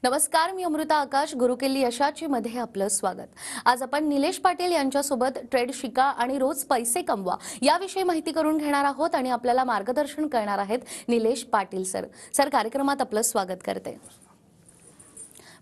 नमस्कार, मी अमृता आकाश. गुरुकिल्ली यशाची मध्ये आपलं स्वागत. आज आपण निलेश पाटील यांच्यासोबत ट्रेड शिका आणि रोज पैसे कमवा याविषयी माहिती करून घेणार आहोत आणि आपल्याला मार्गदर्शन करणार आहेत निलेश पाटील सर. कार्यक्रमात आपलं स्वागत करते.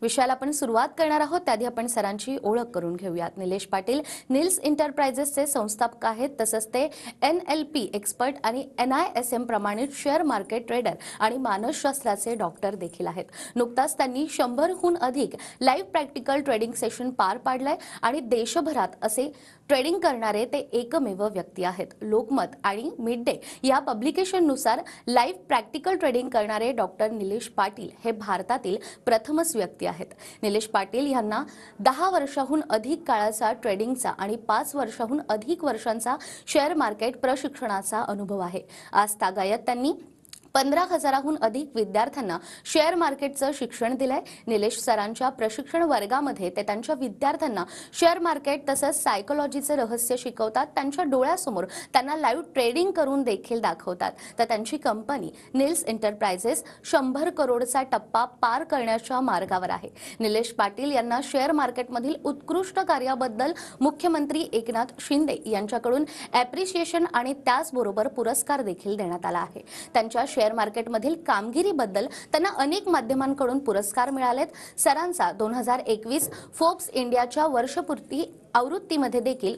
विषयाला आपण सुरुवात करणार आहोत त्याआधी आपण सरांची ओळख करून घेऊयात. निलेश पाटील निल्स एंटरप्राइजेसचे संस्थापक आहेत, तसंच ते NLP एक्सपर्ट आणि NISM प्रमाणित शेअर मार्केट ट्रेडर आणि मानसशास्त्राचे डॉक्टर देखील आहेत. नुकताच त्यांनी 100हून अधिक लाईव्ह प्रॅक्टिकल ट्रेडिंग सेशन पार पाडलंय आणि देशभरात असे ट्रेडिंग करणारे ते एकमेव व्यक्ती आहेत. लोकमत आणि मिड डे या पब्लिकेशननुसार लाईव्ह प्रॅक्टिकल ट्रेडिंग करणारे डॉक्टर निलेश पाटील हे भारतातील प्रथमच व्यक्ती आहेत. निलेश पाटील यांना 10 वर्षांहून अधिक काळाचा ट्रेडिंगचा आणि 5 वर्षांहून अधिक वर्षांचा शेअर मार्केट प्रशिक्षणाचा अनुभव आहे. आज तागायत त्यांनी 15,000हून अधिक विद्यार्थ्यांना शेअर मार्केटचं शिक्षण दिलंय. निलेश सरांच्या प्रशिक्षण वर्गामध्ये ते त्यांच्या विद्यार्थ्यांना शेअर मार्केट तसंच सायकोलॉजीचं रहस्य शिकवतात. त्यांच्या डोळ्यासमोर त्यांना लाईव्ह ट्रेडिंग करून देखील दाखवतात. तर त्यांची कंपनी निल्स एंटरप्राइजेस 100 करोडचा टप्पा पार करण्याच्या मार्गावर आहे. निलेश पाटील यांना शेअर मार्केटमधील उत्कृष्ट कार्याबद्दल मुख्यमंत्री एकनाथ शिंदे यांच्याकडून ॲप्रिशिएशन आणि त्याचबरोबर पुरस्कार देखील देण्यात आला आहे. त्यांच्या शेअर मार्केटमधील कामगिरीबद्दल त्यांना अनेक माध्यमांकडून पुरस्कार मिळालेत. सरांचा 2021 फोर्ब्स इंडियाच्या वर्षपूर्ती आवृत्तीमध्ये देखील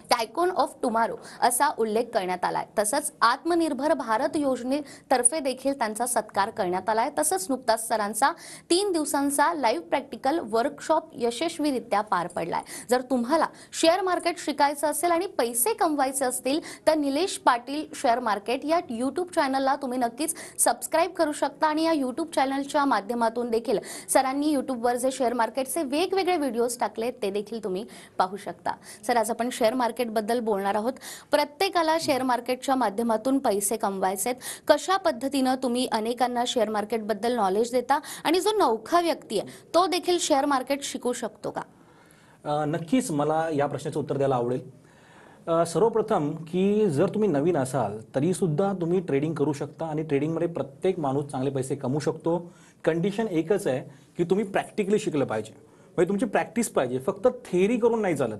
टायकॉन ऑफ टुमारो असा उल्लेख करण्यात आलाय. तसंच आत्मनिर्भर भारत योजनेतर्फे देखील त्यांचा सत्कार करण्यात आलाय. तसंच नुकताच सरांचा 3 दिवसांचा लाईव्ह प्रॅक्टिकल वर्कशॉप यशस्वीरित्या पार पडलाय. जर तुम्हाला शेअर मार्केट शिकायचं असेल आणि पैसे कमवायचे असतील तर निलेश पाटील शेअर मार्केट या यूट्यूब चॅनलला तुम्ही नक्कीच सबस्क्राईब करू शकता आणि या यूट्यूब चॅनलच्या माध्यमातून देखील सरांनी यूट्यूबवर जे शेअर मार्केटचे वेगवेगळे व्हिडिओज टाकले ते देखील तुम्ही पाहू शकता. सर, आज आपण शेअर मार्केट बद्दल बोलणार आहोत. प्रत्येकाला शेअर मार्केटच्या माध्यमातून पैसे कमवायचे आहेत. कशा पद्धतीने तुम्ही अनेकांना शेअर मार्केट बद्दल नॉलेज देता आणि जो नवखा व्यक्ती आहे तो देखील शेअर मार्केट शिकू शकतो का? नक्कीच मला या प्रश्नाचं उत्तर द्यायला आवडेल. सर्वप्रथम की जर तुम्ही नवीन असाल तरी सुद्धा तुम्ही ट्रेडिंग करू शकता आणि ट्रेडिंगमध्ये प्रत्येक माणूस चांगले पैसे कमवू शकतो. कंडिशन एकच आहे की तुम्ही प्रॅक्टिकली शिकलं पाहिजे, म्हणजे तुमची प्रॅक्टिस पाहिजे. फक्त थेअरी करून नाही चालत,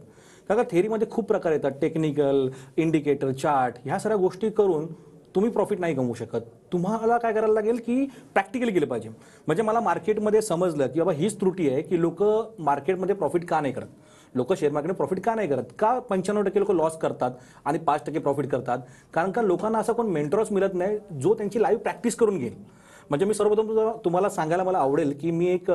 कारण थेअरीमध्ये खूप प्रकार येतात. टेक्निकल, इंडिकेटर, चार्ट ह्या सगळ्या गोष्टी करून तुम्ही प्रॉफिट नाही कमवू शकत. तुम्हाला काय करायला लागेल की प्रॅक्टिकली गेलं पाहिजे. म्हणजे मला मार्केटमध्ये समजलं की बाबा हीच त्रुटी आहे की लोक मार्केटमध्ये प्रॉफिट का नाही करत, लोक शेअर मार्केटमध्ये प्रॉफिट का नाही करत, का 95% लोक लॉस करतात आणि 5% प्रॉफिट करतात. कारण का लोकांना असं कोण मेंटॉर्स मिळत नाही जो त्यांची लाईव्ह प्रॅक्टिस करून घेईल. म्हणजे मी सर्वप्रथम तुम्हाला सांगायला मला आवडेल की मी एक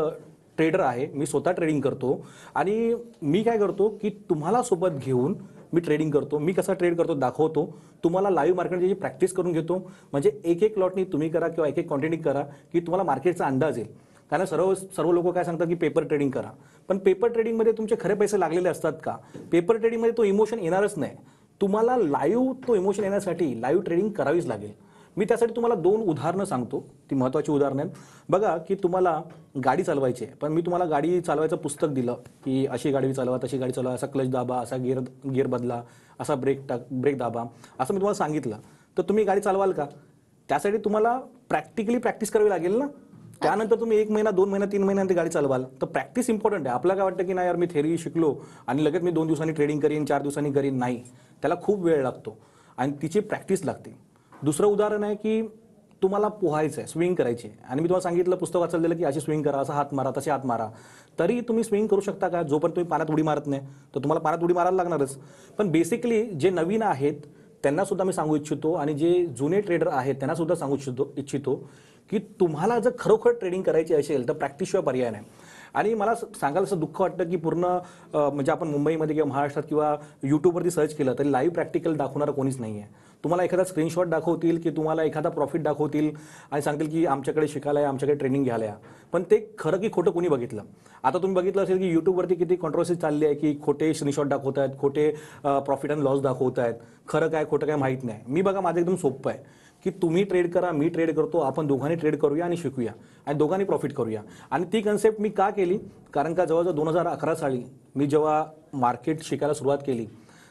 ट्रेडर आहे, मी स्वतः ट्रेडिंग करतो आणि मी काय करतो की तुम्हाला सोबत घेऊन मी ट्रेडिंग करतो. मी कसा ट्रेड करतो दाखवतो तुम्हाला. लाईव्ह मार्केटची प्रॅक्टिस करून घेतो. म्हणजे एक लॉटनी तुम्ही करा किंवा एक क्वांटिटी करा की तुम्हाला मार्केटचा अंदाज येईल. कारण सर्व लोक काय सांगतात की पेपर ट्रेडिंग करा, पण पेपर ट्रेडिंगमध्ये तुमचे खरे पैसे लागलेले असतात का? पेपर ट्रेडिंगमध्ये तो इमोशन येणारच नाही. तुम्हाला लाईव्ह तो इमोशन येण्यासाठी लाईव्ह ट्रेडिंग करावीच लागेल. मी त्यासाठी तुम्हाला 2 उदाहरणं सांगतो, ती महत्त्वाची उदाहरणं आहेत. बघा की तुम्हाला गाडी चालवायची आहे, पण मी तुम्हाला गाडी चालवायचं पुस्तक दिलं की अशी गाडी चालवा, तशी गाडी चालवा, असा क्लच दाबा, असा गिअर बदला, असा ब्रेक दाबा, असं मी तुम्हाला सांगितलं तर तुम्ही गाडी चालवाल का? त्यासाठी तुम्हाला प्रॅक्टिकली प्रॅक्टिस करावी लागेल ना. त्यानंतर तुम्ही 1 महिना, 2 महिना, 3 महिन्यांनी गाडी चालवाल. तर प्रॅक्टिस इम्पॉर्टंट आहे. आपल्याला काय वाटतं की नाही यार मी थेअरी शिकलो आणि लगेच मी 2 दिवसांनी ट्रेडिंग करीन, 4 दिवसांनी करीन. नाही, त्याला खूप वेळ लागतो आणि तिची प्रॅक्टिस लागते. दुसरं उदाहरण आहे की तुम्हाला पोहायचं आहे, स्विंग करायची आहे आणि मी तुम्हाला सांगितलं, पुस्तक वाचायला दिलं की अशी स्विंग करा, असा हात मारा, तसे हात मारा. तरी तुम्ही स्विंग करू शकता का? जोपर्यंत तुम्ही पाण्यात उडी मारत नाही तर तुम्हाला पाण्यात उडी मारायला लागणारच. पण बेसिकली जे नवीन आहेत त्यांना सुद्धा मी सांगू इच्छितो आणि जे जुने ट्रेडर आहेत त्यांना सुद्धा सांगू इच्छितो की तुम्हाला जर खरोखर ट्रेडिंग करायची असेल तर प्रॅक्टिसशिवाय पर्याय नाही. आणि मला सांगायला असं दुःख वाटतं की पूर्ण म्हणजे आपण मुंबईमध्ये किंवा महाराष्ट्रात किंवा यूट्यूबवरती सर्च केलं तरी लाईव्ह प्रॅक्टिकल दाखवणारं कोणीच नाही आहे. तुम्हाला एखादा स्क्रीनशॉट दाखवतील की तुम्हाला एखादा प्रॉफिट दाखवतील आणि सांगतील की आमच्याकडे शिकायला आहे, आमच्याकडे ट्रेनिंग घ्यायला आहे. पण ते खरं की खोटं कोणी बघितलं? आता तुम्ही बघितलं असेल की यूट्यूबवरती किती कॉन्ट्रोवर्सी चालली आहे की खोटे स्क्रीनशॉट दाखवत आहेत, खोटे प्रॉफिट अँड लॉस दाखवत आहेत. खरं काय खोटं काय माहीत नाही. मी बघा माझं एकदम सोपं आहे की तुम्ही ट्रेड करा, मी ट्रेड करतो, आपण दोघांनी ट्रेड करूया आणि शिकूया आणि दोघांनी प्रॉफिट करूया. आणि ती कन्सेप्ट मी का केली? कारण का जवळजवळ 2011 साली मी जेव्हा मार्केट शिकायला सुरुवात केली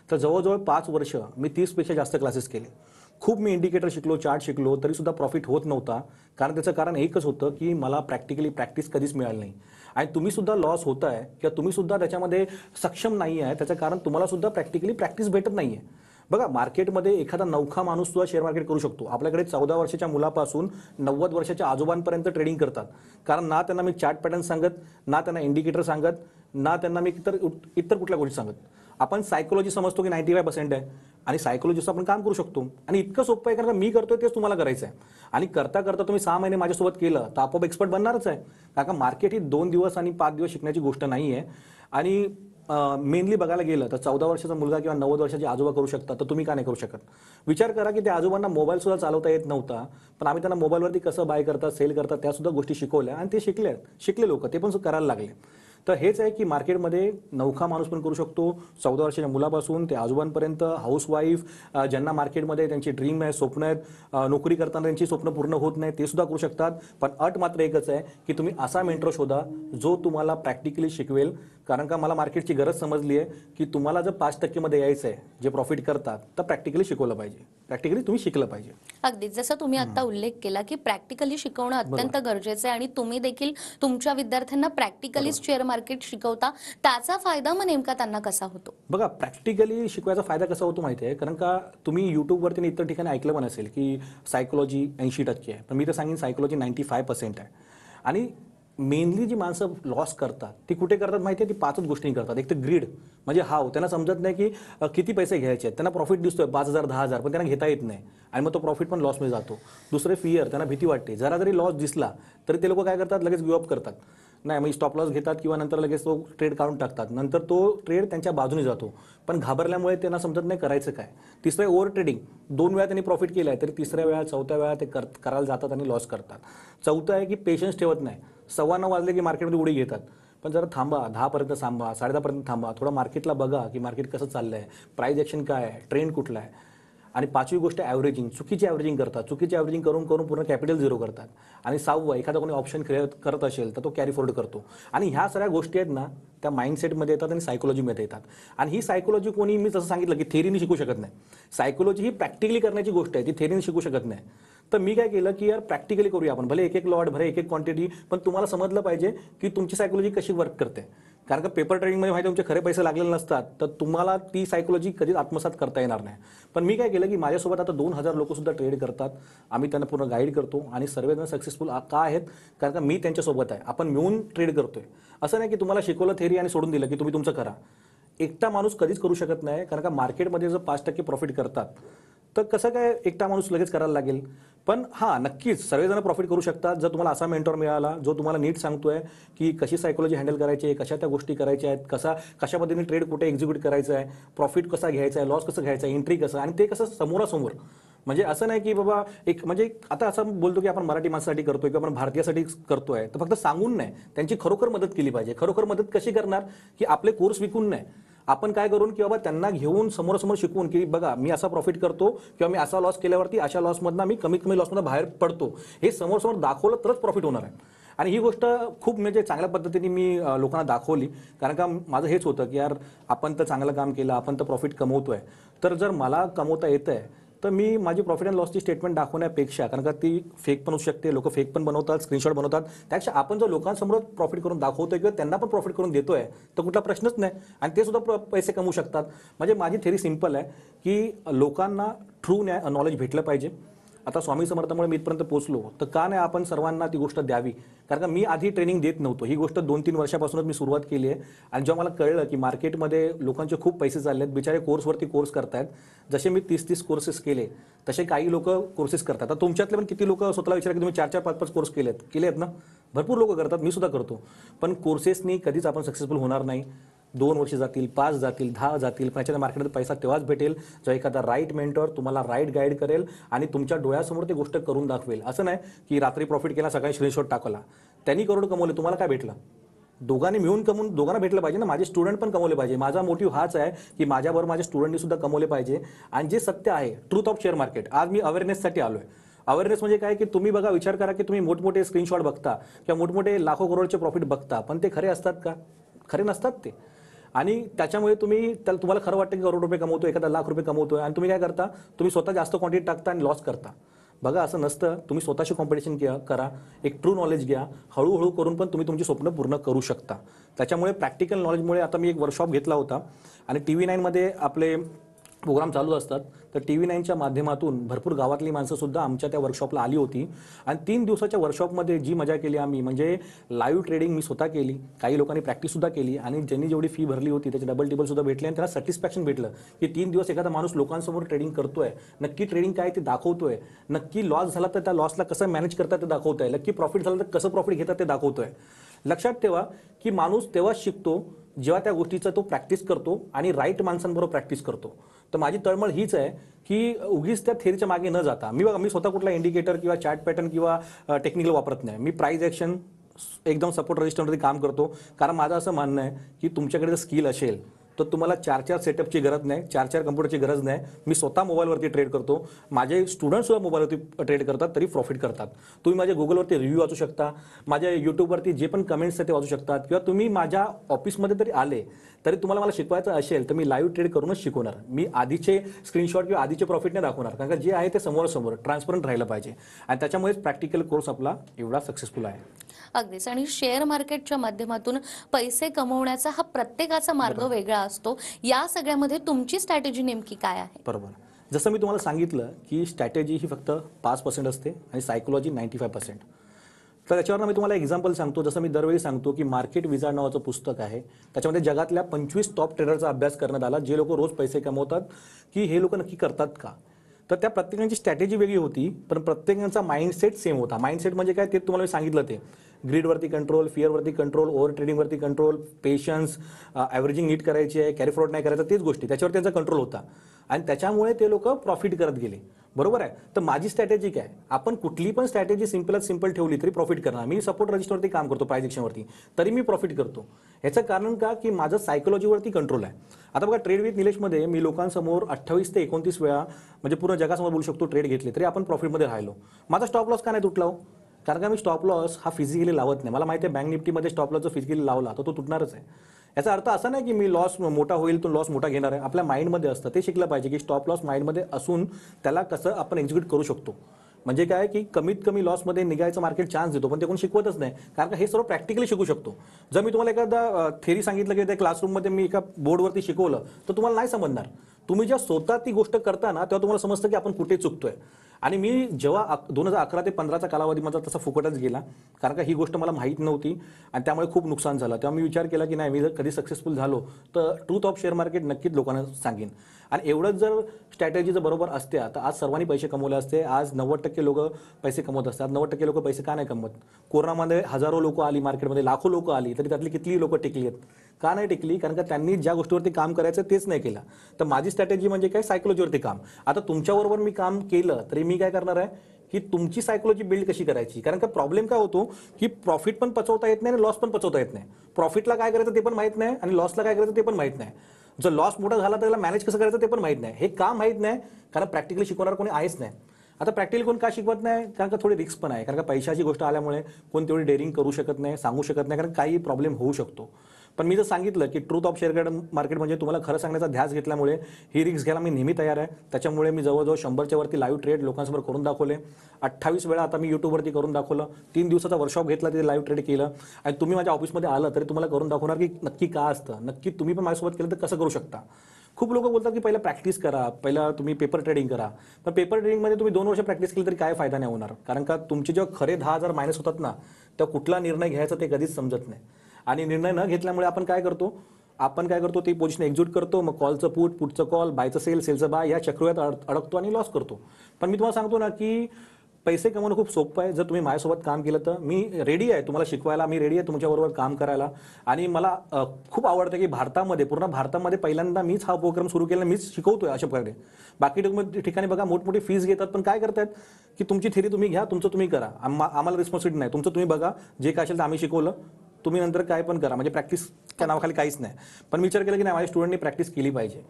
तर जवळजवळ 5 वर्ष मी 30पेक्षा जास्त क्लासेस केले. खूप मी इंडिकेटर शिकलो, चार्ट शिकलो, तरीसुद्धा प्रॉफिट होत नव्हता. कारण त्याचं कारण एकच होतं की मला प्रॅक्टिकली प्रॅक्टिस कधीच मिळाली नाही. आणि तुम्हीसुद्धा लॉस होत आहे किंवा तुम्हीसुद्धा त्याच्यामध्ये सक्षम नाही आहे, त्याचं कारण तुम्हालासुद्धा प्रॅक्टिकली प्रॅक्टिस भेटत नाही आहे. बघा, मार्केटमध्ये एखादा नवखा माणूस सुद्धा शेअर मार्केट करू शकतो. आपल्याकडे 14 वर्षाच्या मुलापासून 90 वर्षाच्या आजोबांपर्यंत ट्रेडिंग करतात. कारण ना त्यांना मी चार्ट पॅटर्न सांगत, ना त्यांना इंडिकेटर सांगत, ना त्यांना मी इतर कुठल्या गोष्टी सांगत. आपण सायकोलॉजी समजतो की 95% आहे आणि सायकोलॉजीचं आपण काम करू शकतो. आणि इतकं सोपं आहे, कारण मी करतोय तेच तुम्हाला करायचं आहे. आणि करता करता तुम्ही 6 महिने माझ्यासोबत केलं तर आपोआप एक्सपर्ट बनणारच आहे. कारण का मार्केट ही 2 दिवस आणि 5 दिवस शिकण्याची गोष्ट नाही आहे. आणि मेनली बघायला गेलं तर 14 वर्षाचा मुलगा किंवा 90 वर्षाचे आजोबा करू शकतात, तर तुम्ही का नाही करू शकत? विचार करा की त्या आजोबांना मोबाईल सुद्धा चालवता येत नव्हता, पण आम्ही त्यांना मोबाईलवरती कसं बाय करतात, सेल करतात त्या सुद्धा गोष्टी शिकवल्या आणि ते शिकले लोक, ते पण करायला लागले. तर हेच आहे की मार्केटमध्ये नवखा माणूस पण करू शकतो. 14 वर्षाच्या मुलापासून ते आजोबांपर्यंत, हाऊसवाईफ, ज्यांना मार्केटमध्ये त्यांची ड्रीम आहे, स्वप्न आहेत, नोकरी करताना त्यांची स्वप्न पूर्ण होत नाही, ते सुद्धा करू शकतात. पण अट मात्र एकच आहे की तुम्ही असा मेंटर शोधा जो तुम्हाला प्रॅक्टिकली शिकवेल. कारण का मला मार्केटची गरज समजली आहे की तुम्हाला जर 5% मध्ये यायचं आहे, जे प्रॉफिट करतात, तर प्रॅक्टिकली शिकवलं पाहिजे, प्रॅक्टिकली तुम्ही शिकलं पाहिजे. अगदीच जसं तुम्ही आता उल्लेख केला की प्रॅक्टिकली शिकवणं अत्यंत गरजेचं आहे आणि तुम्ही देखील तुमच्या विद्यार्थ्यांना प्रॅक्टिकली शेअर मार्केट शिकवता. त्याचा फायदा मग नेमका त्यांना कसा होतो? बघा, प्रॅक्टिकली शिकवायचा फायदा कसा होतो माहिती आहे? कारण का तुम्ही यूट्यूबवरती इतर ठिकाणी ऐकलं पण असेल की सायकोलॉजी 80% आहे, पण मी तर सांगेन सायकोलॉजी 95% आहे. आणि मेनली जी माणसं लॉस करतात ती कुठे करतात माहिती आहे? ती 5च गोष्टी करतात. एक तर ग्रीड, म्हणजे हाव, त्यांना समजत नाही की किती पैसे घ्यायचे आहेत. त्यांना प्रॉफिट दिसतोय 5,000 10,000, पण त्यांना घेता येत नाही आणि मग तो प्रॉफिट पण लॉसमध्ये जातो. दुसरे फिअर, त्यांना भीती वाटते. जरा जरी लॉस दिसला तरी ते लोक काय करतात? लगेच गिव्ह अप करतात. नाही, मग स्टॉप लॉस घेतात किंवा नंतर लगेच तो ट्रेड काढून टाकतात. नंतर तो ट्रेड त्यांच्या बाजूने जातो, पण घाबरल्यामुळे त्यांना समजत नाही करायचं काय. तिसरं ओव्हर ट्रेडिंग. 2 वेळा त्यांनी प्रॉफिट केलं आहे तरी तिसऱ्या वेळा, चौथ्या वेळा ते करायला जातात आणि लॉस करतात. चौथं आहे की पेशन्स ठेवत नाही. 9:15 वाजले की मार्केटमध्ये उडी घेतात. पण जरा थांबा, 10 पर्यंत थांबा, 10:30 थांबा, थोडं मार्केटला बघा की मार्केट कसं चाललंय, प्राइस ॲक्शन काय आहे, ट्रेंड कुठला आहे. आणि 5वी गोष्ट ॲव्हरेजिंग. चुकीची ॲव्हरेजिंग करतात. चुकीची ॲव्हरेजिंग करून करून पूर्ण कॅपिटल झिरो करतात. आणि 6वं, एखादा कोणी ऑप्शन करत असेल तर तो कॅरी फॉरवर्ड करतो. आणि ह्या सगळ्या गोष्टी आहेत ना, त्या माइंडसेटमध्ये येतात आणि सायकोलॉजीमध्ये येतात. आणि ही सायकोलॉजी कोणी, मी जसं सांगितलं की थेरीने शिकू शकत नाही. सायकोलॉजी ही प्रॅक्टिकली करण्याची गोष्ट आहे, ती थेरीने शिकू शकत नाही. तर मी काय केलं की यार प्रॅक्टिकली करूया आपण. भले एक लॉट, भले एक क्वांटिटी, पण तुम्हाला समजलं पाहिजे की तुमची सायकोलॉजी कशी वर्क करते. कारण का पेपर ट्रेडिंगमध्ये माहिती तुमचे खरे पैसे लागलेले नसतात, तर तुम्हाला ती सायकोलॉजी कधीच आत्मसात करता येणार नाही. पण मी काय केलं की माझ्यासोबत आता 2,000 लोक सुद्धा ट्रेड करतात. आम्ही त्यांना पूर्ण गाईड करतो आणि सर्वजण सक्सेसफुल का आहेत? कारण का मी त्यांच्यासोबत आहे. आपण मिळून ट्रेड करतोय. असं नाही की तुम्हाला शिकवलं थेरी आणि सोडून दिलं की तुम्ही तुमचं करा. एकटा माणूस कधीच करू शकत नाही. कारण का मार्केटमध्ये जर 5% प्रॉफिट करतात तर कसं काय एकटा माणूस लगेच करायला लागेल? पण हां, नक्कीच सर्वजण प्रॉफिट करू शकतात जर तुम्हाला असा मेंटॉर मिळाला जो तुम्हाला नीट सांगतोय की कशी सायकोलॉजी हँडल करायची आहे, कशा त्या गोष्टी करायच्या आहेत, कशा पद्धतीने ट्रेड कुठे एक्झिक्यूट करायचं आहे, प्रॉफिट कसा घ्यायचा आहे, लॉस कसं घ्यायचा आहे, एंट्री कसं, आणि ते कसं समोरासमोर. म्हणजे असं नाही की बाबा एक, म्हणजे आता असं बोलतो की आपण मराठी माणसासाठी करतोय किंवा आपण भारतीयासाठी करतोय, तर फक्त सांगून नाही, त्यांची खरोखर मदत केली पाहिजे. खरोखर मदत कशी करणार? की आपले कोर्स विकून नाही, आपण काय करून की बाबा त्यांना घेऊन समोरासमोर शिकवून की बघा मी असा प्रॉफिट करतो किंवा मी असा लॉस केल्यावरती अशा लॉसमधनं मी कमीत कमी लॉसमधून बाहेर पडतो, हे समोरासमोर दाखवलं तरच प्रॉफिट होणार आहे. आणि ही गोष्ट खूप म्हणजे चांगल्या पद्धतीने मी लोकांना दाखवली. कारण का माझं हेच होतं की यार आपण तर चांगलं काम केलं, आपण तर प्रॉफिट कमवतोय, तर जर मला कमवता येतं आहे तर मी माझी प्रॉफिट अँड लॉसची स्टेटमेंट दाखवण्यापेक्षा, कारण का ती फेक पण होऊ शकते, लोक फेक पण बनवतात, स्क्रीनशॉट बनवतात, त्यापेक्षा आपण जर लोकांसमोर प्रॉफिट करून दाखवतोय किंवा त्यांना पण प्रॉफिट करून देतोय तर कुठला प्रश्नच नाही, आणि ते सुद्धा पैसे कमवू शकतात. म्हणजे माझी थेरी सिंपल आहे की लोकांना ट्रू नॉलेज भेटलं पाहिजे. आता स्वामी समर्थामुळे मी इथपर्यंत पोहोचलो, तर का नाही आपण सर्वांना ती गोष्ट द्यावी? कारण का मी आधी ट्रेनिंग देत नव्हतो. ही गोष्ट 2-3 वर्षापासूनच मी सुरुवात केली आहे. आणि जेव्हा मला कळलं की मार्केटमध्ये लोकांचे खूप पैसे चालले आहेत, बिचारे कोर्सवरती कोर्स करतायत. जसे मी 30-30 कोर्सेस केले तसे काही लोक कोर्सेस करतात. आता तुमच्यातले पण किती लोक स्वतःला विचारा की तुम्ही 4-4, 5-5 कोर्स केलेत ना? भरपूर लोक करतात, मी सुद्धा करतो. पण कोर्सेसनी कधीच आपण सक्सेसफुल होणार नाही. 2 वर्ष जातील, 5 जातील, 10 जातील, पण याच्या मार्केटमध्ये पैसा तेव्हाच भेटेल जेव्हा एखादा राईट मेंटॉर तुम्हाला राईट गाईड करेल आणि तुमच्या डोळ्यासमोर ती गोष्ट करून दाखवेल. असं नाही की रात्री प्रॉफिट केला, सकाळी स्क्रीनशॉट टाकला, त्यांनी करोड कमवले, तुम्हाला काय भेटलं? दोघांनी मिळून कमवून दोघांना भेटलं पाहिजे ना. माझे स्टुडंट पण कमवले पाहिजे. माझा मोटिव्ह हाच आहे की माझ्याबरोबर माझ्या स्टुडंटनी सुद्धा कमवले पाहिजे. आणि जे सत्य आहे, ट्रूथ ऑफ शेअर मार्केट, आज मी अवेअरनेससाठी आलोय. अवेअरनेस म्हणजे काय की तुम्ही बघा, विचार करा की तुम्ही मोठमोठे स्क्रीनशॉट बघता किंवा मोठमोठे लाखो करोडचे प्रॉफिट बघता, पण ते खरे असतात का? खरे नसतात ते. आणि त्याच्यामुळे तुम्हाला खरं वाटतं की करोड रुपये कमवतो, एखादा लाख रुपये कमवतोय आणि तुम्ही काय करता, तुम्ही स्वतः जास्त क्वांटिटी टाकता आणि लॉस करता. बघा असं नसतं. तुम्ही स्वतःशी कॉम्पिटिशन करा, एक ट्रू नॉलेज घ्या, हळूहळू करून पण तुम्ही तुमची स्वप्न पूर्ण करू शकता. त्याच्यामुळे प्रॅक्टिकल नॉलेजमुळे आता मी एक वर्कशॉप घेतला होता आणि TV9 मध्ये आपले प्रोग्राम चालू असतात. तर TV9च्या माध्यमातून भरपूर गावातली माणसं सुद्धा आमच्या त्या वर्कशॉपला आली होती आणि 3 दिवसाच्या वर्कशॉपमध्ये जी मजा केली आम्ही, म्हणजे लाईव्ह ट्रेडिंग मी स्वतः केली, काही लोकांनी प्रॅक्टिस सुद्धा केली आणि ज्यांनी जेवढी फी भरली होती त्याचे डबल टिबल सुद्धा भेटले आणि त्यांना सॅटिस्फॅक्शन भेटलं की 3 दिवस एखादा माणूस लोकांसमोर ट्रेडिंग करतोय, नक्की ट्रेडिंग काय ते दाखवतोय, नक्की लॉस झाला तर त्या लॉसला कसं मॅनेज करतात ते दाखवतोय, नक्की प्रॉफिट झालं तर कसं प्रॉफिट घेतात ते दाखवतोय. लक्षात ठेवा की माणूस तेव्हाच शिकतो जेव्हा त्या गोष्टीचा तो प्रॅक्टिस करतो आणि राईट माणसांबरोबर प्रॅक्टिस करतो. तर माझी तळमळ हीच आहे की उगीच त्या थेरीच्या मागे न जाता मी स्वतः कुठला इंडिकेटर किंवा चॅट पॅटर्न किंवा टेक्निकल वापरत नाही. मी प्राइस ॲक्शन एकदम सपोर्ट रजिस्टरमध्ये काम करतो, कारण माझं असं म्हणणं आहे की तुमच्याकडे जर स्किल असेल तर तुम्हाला 4-4 सेटअपची गरज नाही, 4-4 कम्प्युटरची गरज नाही. मी स्वतः मोबाईलवरती ट्रेड करतो, माझे स्टुडंट सुद्धा मोबाईलवरती ट्रेड करतात तरी प्रॉफिट करतात. तुम्ही माझ्या गुगलवरती रिव्ह्यू वाचू शकता, माझ्या यूट्यूबवरती जे पण कमेंट्स आहेत ते वाचू शकतात, किंवा तुम्ही माझ्या ऑफिसमध्ये तरी आले तरी तुम्हाला मला शिकवायचं असेल तर मी लाईव्ह ट्रेड करूनच शिकवणार. मी आधीचे स्क्रीनशॉट किंवा आधीचे प्रॉफिट नाही दाखवणार, कारण का जे आहे ते समोरासमोर ट्रान्सपरंट राहिलं पाहिजे आणि त्याच्यामुळेच प्रॅक्टिकल कोर्स आपला एवढा सक्सेसफुल आहे. अगदीच. आणि शेअर मार्केटच्या माध्यमातून पैसे कमवण्याचा हा प्रत्येकाचा मार्ग वेगळा असतो. या सगळ्यामध्ये तुमची स्ट्रॅटेजी नेमकी काय आहे? बरोबर. जसं मी तुम्हाला सांगितलं की स्ट्रॅटेजी ही फक्त 5% असते आणि सायकोलॉजी 95%. तर त्याच्यावर मी तुम्हाला एक्झाम्पल सांगतो. जसं मी दरवेळी सांगतो की मार्केट विझार्ड नावाचं पुस्तक आहे, त्याच्यामध्ये जगातल्या 25 टॉप ट्रेडरचा अभ्यास करण्यात आला, जे लोक रोज पैसे कमवतात, की हे लोक नक्की करतात का. तर त्या प्रत्येकाची स्ट्रॅटेजी वेगळी होती, पण प्रत्येकाचा माइंडसेट सेम होता. माइंडसेट म्हणजे काय ते तुम्हाला मी सांगितलं, ते ग्रीडवरती कंट्रोल, फिअरवरती कंट्रोल, ओव्हर ट्रेडिंगवरती कंट्रोल, पेशन्स, ॲव्हरेजिंग नीट करायची आहे, कॅरी फ्रॉड नाही करायचा, तेच गोष्टी त्याच्यावर त्यांचा कंट्रोल होता आणि त्याच्यामुळे ते लोक प्रॉफिट करत गेले. बरोबर आहे. तर माझी स्ट्रॅटेजी काय, आपण कुठली पण स्ट्रॅटेजी सिंपल ठेवली तरी प्रॉफिट करणार. मी सपोर्ट रजिस्टरवरती काम करतो, प्राइस ॲक्शनवरती, तरी मी प्रॉफिट करतो. ह्याचं कारण का, की माझं सायकोलॉजीवरती कंट्रोल आहे. आता बघा, ट्रेड विथ निलेशमध्ये मी लोकांसमोर 28 ते 29 वेळा, म्हणजे पूर्ण जगासमोर बोलू शकतो, ट्रेड घेतले तरी आपण प्रॉफिटमध्ये राहिलो. माझा स्टॉप लॉस का नाही तुटला हो? कारण का मी स्टॉप लॉस हा फिजिकली लावत नाही. मला माहिती आहे बँक निफ्टीमध्ये स्टॉप लॉस जर फिजिकली लावला तर तो तुटणारच आहे. याचा अर्थ असा नाही की मी लॉस मोठा होईल तो लॉस मोठा घेणार आहे. आपल्या माइंडमध्ये असतं, ते शिकलं पाहिजे की स्टॉप लॉस माइंडमध्ये असून त्याला कसं आपण एक्झिक्यूट करू शकतो. म्हणजे काय की कमीत कमी लॉसमध्ये निघायचं मार्केट चान्स देतो, पण ते कोण शिकवतच नाही. कारण का हे सर्व प्रॅक्टिकली शिकू शकतो. जर मी तुम्हाला एखादा थेरी सांगितलं की त्या क्लासरूममध्ये मी एका बोर्डवरती शिकवलं तर तुम्हाला नाही समजणार. तुम्ही जेव्हा स्वतः ती गोष्ट करता ना, तेव्हा तुम्हाला समजतं की आपण कुठे चुकतोय. आणि मी जेव्हा 2011 ते 15चा कालावधी माझा तसा फुकटच गेला, कारण का ही गोष्ट मला माहीत नव्हती आणि त्यामुळे खूप नुकसान झालं. तेव्हा मी विचार केला की नाही, मी जर कधी सक्सेसफुल झालो तर ट्रूथ ऑफ शेअर मार्केट नक्कीच लोकांना सांगेन. आणि एवढंच जर स्ट्रॅटेजी जर बरोबर असते तर आज सर्वांनी पैसे कमवले असते. आज 90% लोक पैसे कमवत असतात. 90% लोक पैसे का नाही कमवत? कोरोनामध्ये हजारो लोक आली मार्केटमध्ये, लाखो लोक आली, तरी त्यातली किती लोक टिकली आहेत? का नाही टिकली? कारण का त्यांनी ज्या गोष्टीवरती काम करायचं तेच नाही केलं. तर माझी स्ट्रॅटेजी म्हणजे काय, सायकोलॉजीवरती काम. आता तुमच्याबरोबर मी काम केलं तरी मी काय करणार आहे की तुमची सायकोलॉजी बिल्ड कशी करायची. कारण का प्रॉब्लेम काय होतो की प्रॉफिट पण पचवता येत नाही आणि लॉस पण पचवता येत नाही. प्रॉफिटला काय करायचं ते पण माहीत नाही आणि लॉसला काय करायचं ते पण माहीत नाही. जर लॉस मोठा झाला तर त्याला मॅनेज कसं करायचं ते पण माहीत नाही. हे का माहीत नाही? कारण प्रॅक्टिकली शिकवणार कोणी आहेच नाही. आता प्रॅक्टिकली कोण का शिकवत नाही? कारण का थोडी रिस्क पण आहे. कारण का पैशाची गोष्ट आल्यामुळे कोण तेवढी डेअरिंग करू शकत नाही, सांगू शकत नाही, कारण काही प्रॉब्लेम होऊ शकतो. पण मी जर सांगितलं की ट्रूथ ऑफ शेअर मार्केट म्हणजे तुम्हाला खरं सांगण्याचा ध्यास घेतल्यामुळे ही रिस्क घ्यायला मी नेहमी तयार आहे. त्याच्यामुळे मी जवळजवळ 100च्या वरती लाईव्ह ट्रेड लोकांसमोर करून दाखवले. 28 वेळा आता मी यूट्यूबवरती करून दाखवलं. 3 दिवसाचा वर्कशॉप घेतला, तिथे लाईव्ह ट्रेड केलं. आणि तुम्ही माझ्या ऑफिसमध्ये आलं तरी तुम्हाला करून दाखवणार की नक्की का असतं, नक्की तुम्ही पण माझ्यासोबत केलं तर कसं करू शकता. खूप लोक बोलतात की पहिला प्रॅक्टिस करा, पहिला तुम्ही पेपर ट्रेडिंग करा. पण पेपर ट्रेडिंगमध्ये तुम्ही 2 वर्ष प्रॅक्टिस केली तरी काय फायदा नाही होणार. कारण का तुमचे जेव्हा खरे 10,000 मायनस होतात ना, तेव्हा कुठला निर्णय घ्यायचा ते कधीच समजत नाही. आणि निर्णय न घेतल्यामुळे आपण काय करतो ती पोझिशन एक्झिक्यूट करतो. मग कॉलचं पुट, पुटचं कॉल, बायचं सेल, सेलचं बाय, या चक्रव्यूहात अडकतो आणि लॉस करतो. पण मी तुम्हाला सांगतो ना की पैसे कमवणं खूप सोपं आहे. जर तुम्ही माझ्यासोबत काम केलं तर मी रेडी आहे तुम्हाला शिकवायला, मी रेडी आहे तुमच्याबरोबर काम करायला. आणि मला खूप आवडतं की पूर्ण भारतामध्ये पहिल्यांदा मीच हा उपक्रम सुरू केला, मीच शिकवतोय अशा प्रकारे. बाकी ठिकाणी बघा मोठमोठी फीस घेतात, पण काय करतात की तुमची थेरी तुम्ही घ्या, तुमचं तुम्ही करा, आम्हाला रिस्पॉन्सिबिलिटी नाही, तुमचं तुम्ही बघा, जे काय असेल तर आम्ही शिकवलं, तुम्ही नंतर काय पण करा. म्हणजे प्रॅक्टिसच्या नावाखाली काहीच नाही. पण विचार केला की नाही, माझ्या स्टुडंटनी प्रॅक्टिस केली पाहिजे.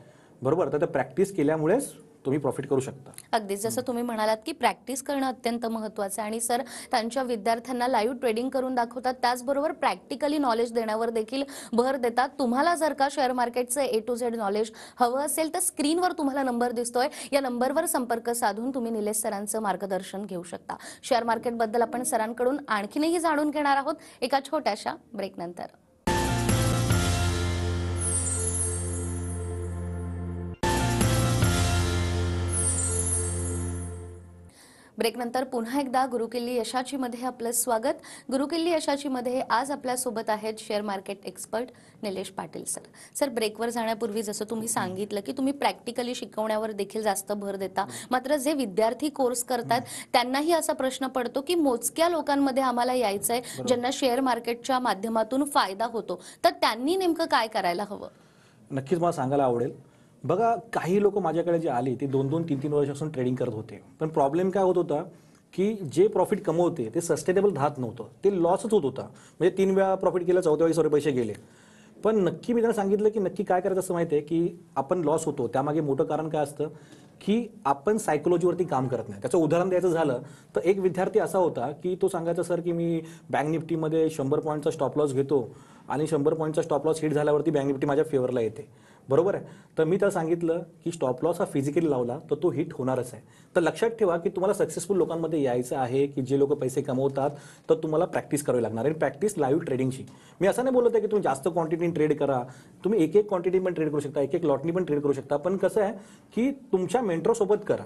बरोबर. तर प्रॅक्टिस केल्यामुळेच तुम्ही प्रॉफिट करू शकता. अगदीच जसं तुम्ही म्हणालात की प्रॅक्टिस करणं अत्यंत महत्त्वाचं आहे आणि सर त्यांच्या विद्यार्थ्यांना लाईव्ह ट्रेडिंग करून दाखवतात, त्याचबरोबर प्रॅक्टिकली नॉलेज देण्यावर देखील भर देतात. तुम्हाला जर का शेअर मार्केटचं A to Z नॉलेज हवं असेल तर स्क्रीनवर तुम्हाला नंबर दिसतोय, या नंबरवर संपर्क साधून तुम्ही निलेश सरांचं मार्गदर्शन घेऊ शकता. शेअर मार्केटबद्दल आपण सरांकडून आणखीनही जाणून घेणार आहोत एका छोट्याशा ब्रेकनंतर. ब्रेकनंतर पुन्हा एकदा गुरुकिल्ली यशाची मध्ये आपलं स्वागत. गुरुकिल्ली यशाची मध्ये आज आपल्यासोबत आहेत share market expert Nilesh Patil sir. Sir, ब्रेकवर जाण्यापूर्वी जसं तुम्ही सांगितलं की तुम्ही प्रॅक्टिकली शिकवण्यावर देखील जास्त भर देता, मात्र जे विद्यार्थी कोर्स करतात त्यांनाही असा प्रश्न पडतो की मोजक्या लोकांमध्ये आम्हाला यायचंय ज्यांना शेअर मार्केटच्या माध्यमातून फायदा होतो, तर त्यांनी नेमकं काय करायला हवं? नक्कीच मला सांगायला आवडेल. बघा, काही लोक माझ्याकडे जे आले ते 2-2, 3-3 वर्षापासून ट्रेडिंग करत होते, पण प्रॉब्लेम काय होत होता की जे प्रॉफिट कमवते ते सस्टेनेबल राहत नव्हतं, ते लॉसच होत होता. म्हणजे 3 वेळा प्रॉफिट केलं, 4थ्या वेळी सर्व पैसे गेले. पण नक्की मी त्यांना सांगितलं की नक्की काय करायचं असं माहिती आहे की आपण लॉस होतो त्यामागे मोठं कारण काय असतं की आपण सायकोलॉजीवरती काम करत नाही. त्याचं उदाहरण द्यायचं झालं तर एक विद्यार्थी असा होता की तो सांगायचा, सर की मी बँक निफ्टीमध्ये 100 पॉईंटचा स्टॉप लॉस घेतो आणि 100 पॉईंटचा स्टॉप लॉस हिट झाल्यावरती बँक निफ्टी माझ्या फेवरला येते. बरोबर आहे. तर मी त्याला सांगितलं की स्टॉप लॉस हा फिजिकली लावला तर तो हिट होणारच आहे. तर लक्षात ठेवा की तुम्हाला सक्सेसफुल लोकांमध्ये यायचं आहे की जे लोक पैसे कमवतात, तर तुम्हाला प्रॅक्टिस करावी लागणार आहे. प्रॅक्टिस लाईव्ह ट्रेडिंगची. मी असं नाही बोलत आहे की तुम्ही जास्त क्वांटिटीने ट्रेड करा, तुम्ही एक क्वांटिटी पण ट्रेड करू शकता, एक लॉटनी पण ट्रेड करू शकता. पण कसं आहे की तुमच्या मेंटरसोबत करा.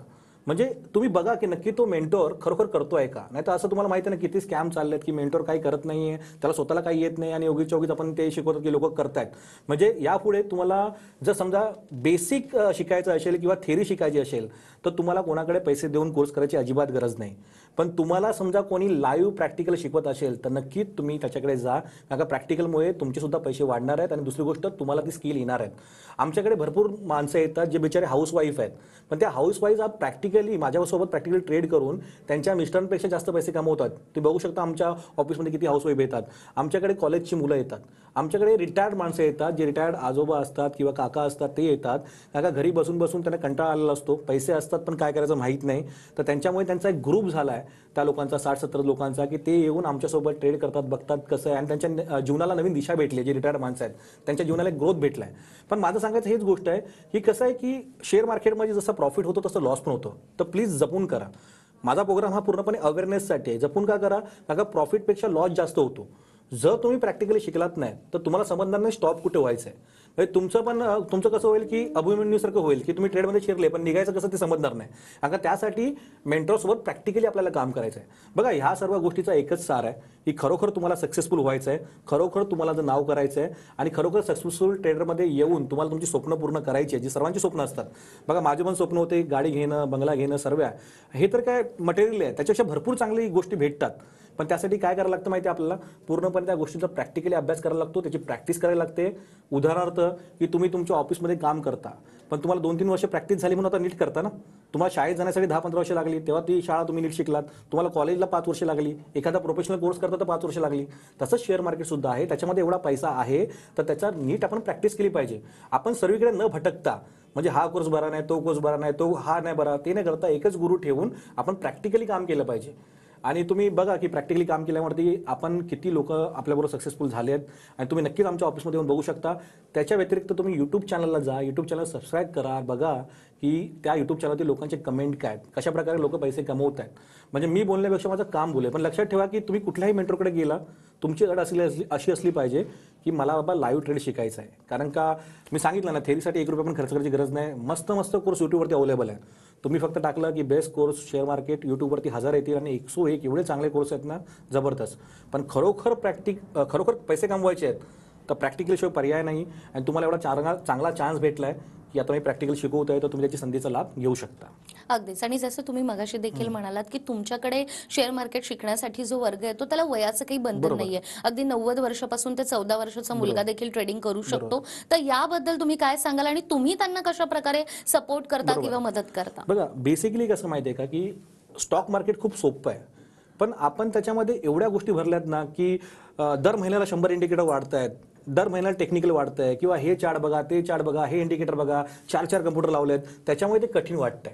म्हणजे तुम्ही बघा की नक्की तो मेंटॉर खरोखर करतोय का. नाही तर असं तुम्हाला माहिती आहे ना किती स्कॅम चाललेत की मेंटॉर काही करत नाहीये, त्याला स्वतःला काही येत नाही आणि उगीच उगीच आपण ते शिकवतात की लोक करतायत. म्हणजे यापुढे तुम्हाला जर समजा बेसिक शिकायचं असेल किंवा थेरी शिकायची असेल तर तुम्हाला कोणाकडे पैसे देऊन कोर्स करायची अजिबात गरज नाही. पण तुम्हाला समजा कोणी लाईव्ह प्रॅक्टिकल शिकवत असेल तर नक्कीच तुम्ही त्याच्याकडे जा, कारण का प्रॅक्टिकलमुळे तुमचे सुद्धा पैसे वाढणार आहेत आणि दुसरी गोष्ट तुम्हाला ती स्किल येणार आहेत. आमच्याकडे भरपूर माणसं येतात जे बिचारे हाऊसवाईफ आहेत, पण त्या हाऊसवाईफ आज प्रॅक्टिकली माझ्यासोबत प्रॅक्टिकली ट्रेड करून त्यांच्या मिस्टरांपेक्षा जास्त पैसे कमवतात. ते बघू शकता आमच्या ऑफिसमध्ये किती हाऊसवाईफ येतात. आमच्याकडे कॉलेजची मुलं येतात, आमच्याकडे रिटायर्ड माणसं येतात, जे रिटायर्ड आजोबा असतात किंवा काका असतात ते येतात. काका घरी बसून बसून त्यांना कंटाळा आलेला असतो, पैसे असतात पण काय करायचं माहीत नाही. तर त्यांच्यामुळे त्यांचा एक ग्रुप झाला आहे त्या लोकांचा, 60-70 लोकांचा, की ते येऊन आमच्यासोबत ट्रेड करतात, बघतात कसं आहे आणि त्यांच्या जीवनाला नवीन दिशा भेटली. जे रिटायर्ड माणसं आहेत त्यांच्या जीवनाला एक ग्रोथ भेटला आहे. पण माझं सांगायचं हेच गोष्ट आहे की कसं आहे की शेअर मार्केटमध्ये जसं प्रॉफिट होतो तसं लॉस पण होतं. तर प्लीज जपून करा. माझा प्रोग्राम हा पूर्णपणे अवेअरनेससाठी आहे. जपून का करा, कारण प्रॉफिटपेक्षा लॉस जास्त होतो. जर तुम्ही प्रॅक्टिकली शिकलात नाही तर तुम्हाला समजणार नाही स्टॉप कुठे व्हायचं आहे. म्हणजे तुमचं कसं होईल की अभिमन्यूसारखं होईल की तुम्ही ट्रेडमध्ये शिरले पण निघायचं कसं ते समजणार नाही. कारण त्यासाठी मेंटॉरसोबत प्रॅक्टिकली आपल्याला काम करायचं आहे. बघा, ह्या सर्व गोष्टीचा एकच सार आहे की खरोखर तुम्हाला सक्सेसफुल व्हायचं आहे, खरोखर तुम्हाला जर नाव करायचं आहे आणि खरोखर सक्सेसफुल ट्रेडरमध्ये येऊन तुम्हाला तुमची स्वप्न पूर्ण करायची आहे, जी सर्वांची स्वप्न असतात. बघा, माझे पण स्वप्न होते गाडी घेणं, बंगला घेणं, सर्व हे तर काय मटेरियल आहे, त्याच्यापेक्षा भरपूर चांगली गोष्टी भेटतात. पण त्यासाठी काय करायला लागतं माहिती आहे आपल्याला, पूर्णपणे त्या गोष्टीचा प्रॅक्टिकली अभ्यास करायला लागतो, त्याची प्रॅक्टिस करायला लागते. उदाहरणार्थ की तुम्ही तुमच्या ऑफिसमध्ये काम करता, पण तुम्हाला 2-3 वर्ष प्रॅक्टिस झाली म्हणून आता नीट करता ना. तुम्हाला शाळेत जाण्यासाठी 10-15 वर्ष लागली, तेव्हा ती शाळा तुम्ही नीट शिकलात. तुम्हाला कॉलेजला 5 वर्ष लागली, एखादा प्रोफेशनल कोर्स करता तर 5 वर्ष लागली. तसंच शेअर मार्केट सुद्धा आहे, त्याच्यामध्ये एवढा पैसा आहे तर त्याचा नीट आपण प्रॅक्टिस केली पाहिजे. आपण सर्वीकडे न भटकता, म्हणजे हा कोर्स बरा नाही, तो कोर्स बरा नाही, तो हा नाही बरा, ते नाही करता एकच गुरु ठेवून आपण प्रॅक्टिकली काम केलं पाहिजे. आणि तुम्ही बघा की प्रॅक्टिकली काम केल्यावरती आपण किती लोक आपल्याबरोबर सक्सेसफुल झाले आहेत आणि तुम्ही नक्कीच आमच्या ऑफिसमध्ये येऊन बघू शकता. त्याच्या व्यतिरिक्त तुम्ही यूट्यूब चॅनलला जा, यूट्यूब चॅनल सबस्क्राईब करा, बघा की त्या यूट्यूब चॅनलवरती लोकांचे कमेंट काय आहेत, कशा प्रकारे लोक पैसे कमवत आहेत. म्हणजे मी बोलण्यापेक्षा माझं काम बोले. पण लक्षात ठेवा की तुम्ही कुठल्याही मेंटरकडे गेला, तुमची अट अशी असली पाहिजे की मला बाबा लाईव्ह ट्रेड शिकायचं आहे. कारण का मी सांगितलं ना, थेरीसाठी 1 रुपया पण खर्च करायची गरज नाही. मस्त मस्त कोर्स यूट्यूबवरती अवेलेबल आहे. तुम्ही फक्त टाकलं की बेस्ट कोर्स शेअर मार्केट, यूट्यूबवर 1000 येतील आणि 101 एवढे चांगले कोर्स आहेत ना, जबरदस्त. पण खरोखर पैसे कमवायचे आहेत तर प्रॅक्टिकलशिवाय पर्याय नाही. आणि तुम्हाला एवढा चांगला चान्स भेटला आहे की आता मी प्रॅक्टिकल शिकवत आहे, तर तुम्ही त्याची संधीचा लाभ घेऊ शकता. अगदीच. आणि जसं तुम्ही मगाशी देखील म्हणालात की तुमच्याकडे शेअर मार्केट शिकण्यासाठी जो वर्ग येतो त्याला वयाचं काही बंधन नाहीये. अगदी 90 वर्षापासून ते 14 वर्षाचा मुलगा देखील ट्रेडिंग करू शकतो. तर याबद्दल तुम्ही काय सांगाल आणि तुम्ही त्यांना कशा प्रकारे सपोर्ट करता किंवा मदत करता? बघा, बेसिकली कसं माहिती आहे का की स्टॉक मार्केट खूप सोपं आहे, पण आपण त्याच्यामध्ये एवढ्या गोष्टी भरल्यात ना की दर महिन्याला 100 इंडिकेटर वाढत आहेत, दर महिन्याला टेक्निकल वाढतंय किंवा हे चार्ट बघा, ते चार्ट बघा, हे इंडिकेटर बघा, 4 कम्प्युटर लावलेत, त्याच्यामुळे ते कठीण वाटतंय.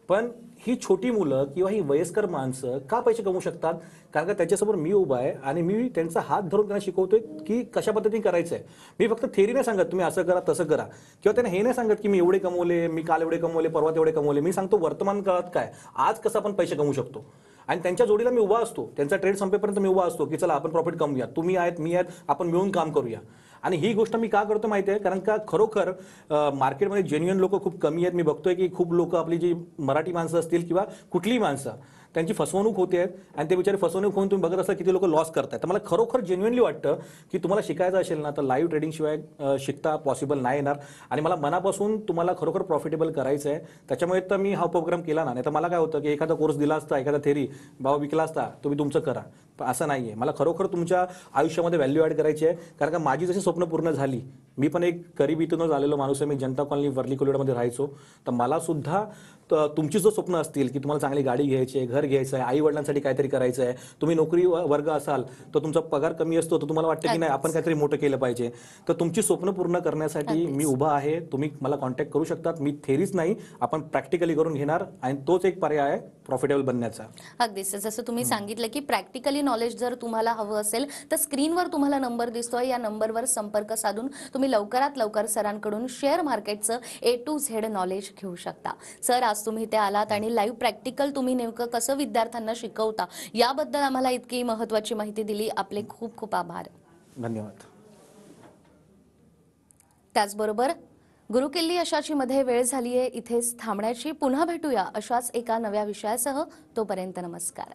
पण ही छोटी मुलं किंवा ही वयस्कर माणसं का पैसे कमवू शकतात? कारण का त्याच्यासमोर मी उभा आहे आणि मी त्यांचा हात धरून त्यांना शिकवतोय की कशा पद्धतीने करायचं आहे. मी फक्त थेरी नाही सांगत तुम्ही असं करा तसं करा, किंवा त्यांना हे नाही सांगत की मी एवढे कमवले, मी काल एवढे कमवले, परवा तेवढे कमवले. मी सांगतो वर्तमान काळात काय, आज कसं आपण पैसे कमवू शकतो. आणि त्यांच्या जोडीला मी उभा असतो, त्यांचा ट्रेड संपेपर्यंत मी उभा असतो की चला आपण प्रॉफिट कमवूया, तुम्ही आहेत मी आहेत, आपण मिळून काम करूया. आणि ही गोष्ट मी का करतो माहिती आहे? कारण का खरोखर मार्केटमध्ये जेन्युइन लोक खूप कमी आहेत. मी बघतोय की खूप लोक आपली जी मराठी माणसं असतील किंवा कुठलीही माणसं, त्यांची फसवणूक होते आणि ते बिचारे फसवणूक होऊन तुम्ही बघत असता किती लोक लॉस करतायत. तर मला खरोखर जेन्युइनली वाटतं की तुम्हाला शिकायचं असेल ना तर लाईव्ह ट्रेडिंग शिवाय शिकता पॉसिबल नाही येणार. आणि मला मनापासून तुम्हाला खरोखर प्रॉफिटेबल करायचं आहे. त्याच्यामुळे तर मी हा प्रोग्राम केला ना. नाही तर मला काय होतं की एखादा कोर्स दिला असता, एखादा थेरी बाबा विकला असता, तुम्ही तुमचं करा. पण असं नाही आहे. मला खरोखर तुमच्या आयुष्यामध्ये व्हॅल्यू ॲड करायची आहे. कारण का माझी जशी स्वप्न पूर्ण झाली, मी पण एक गरिबीतूनच आलेलो माणूस आहे. मी जनता कॉलनी वर्ली कोलिवाडमध्ये राहायचो. तर मला सुद्धा तुमची जो स्वप्न असतील की तुम्हाला चांगली गाडी घ्यायची आहे, घर घ्यायचं आहे, आई वडिलांसाठी काहीतरी करायचं आहे, तुम्ही नोकरी वर्ग असाल तर तुमचा पगार कमी असतो, तर तुम्हाला वाटतं की नाही आपण काहीतरी मोठं केलं पाहिजे, तर तुमची स्वप्न पूर्ण करण्यासाठी मी उभा आहे. तुम्ही मला कॉन्टॅक्ट करू शकतात. मी थेरीच नाही, आपण प्रॅक्टिकली करून घेणार आणि तोच एक पर्याय आहे प्रॉफिटेबल बनण्याचा. अगदीच जसं तुम्ही सांगितलं की प्रॅक्टिकली नॉलेज जर तुम्हाला हवं असेल तर स्क्रीनवर तुम्हाला नंबर दिसतोय, या नंबरवर संपर्क साधून तुम्ही लवकरात लवकर सरांकडून शेअर मार्केटचं A to Z नॉलेज घेऊ शकता. सर, आज तुम्ही ते आलात आणि लाईव्ह प्रॅक्टिकल तुम्ही नेमकं कसं विद्यार्थ्यांना शिकवता याबद्दल आम्हाला इतकी महत्त्वाची माहिती दिली. आपले खूप खूप आभार. धन्यवाद. त्याचबरोबर गुरुकिल्ली अशाची मध्ये वेळ झालीये इथेच थांबण्याची. पुन्हा भेटूया अशाच एका नव्या विषयासह. तोपर्यंत नमस्कार.